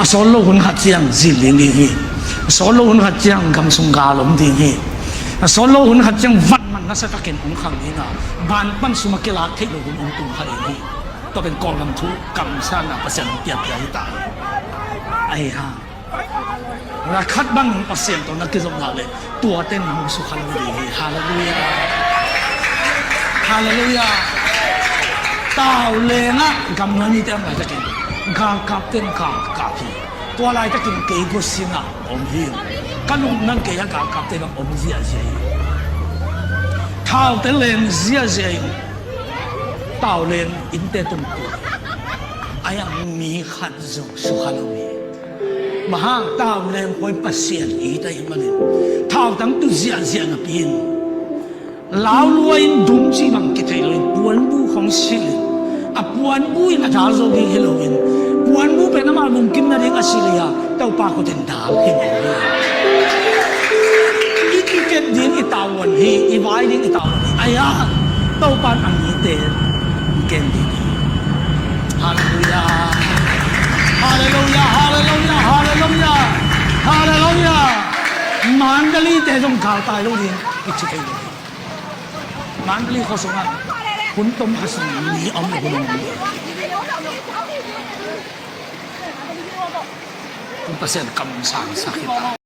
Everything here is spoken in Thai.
solo hun hat chiang zilin hi solo hun hat chiang gam sunga lom ding hi solo hun hat chiang van man na sa takin ong khang ni na ban pan sumakila thei lo hun ong tum ha ni toเป็นกองลำทุกำซ่านะเปอร์เซ็นต์เปียกใหญ่ตายไอ้ฮะราคัดบ้างเปอร์เซ็นต์ตอนนั้นคือสมบัติเลยตัวเต้นมุสุขันดีฮาเลลูยาฮาเลลูยาตาวเลนะกำเงินนี่เต็มเลยจะกินกากับเต้นกาพีตัวอะไรจะกินเกี่ยวกับสิ่งอ่ะอมหิวกันนุ่มนั่งเกี่ยวกับเต้นกับอมเสียเสียเท้าเต้นเลนเสียเสียตาวเลนอินเตอร์ตุ่มตัวไอ้ยังมีขัดจงสุขันมีมหาตาวเลนคอยประเสริฐอีแต่ยังมาเล่นเท้าตั้งตุเสียเสียนับยินลาวรวยดุมจีบังกิจเลยปวนบูของสิลิอ่ะปวนบูอินอาจารย์โซบีเฮโลวินปวนบูเป็นน้ำมันมุมกินนั่นเองอาศิลียาเต้าปากก็เต็นดาวเฮโลวินอีกเก็บดินอีตาวันฮีอีวายดินอีตาวันฮีไอ้ยาเต้าปานอันนี้เตนเก็บดินฮาเลลูยาฮาเลลูยาฮาเลลูยาฮาเลลูยาฮาเลลูยามันดลีเตจงข่าวตายโลดินอีกชิคกี้มันดลีเขาส่งมาคุณต้มฮัสนีอมเลยคุณเปอร์เซ็นต์กำสังสัก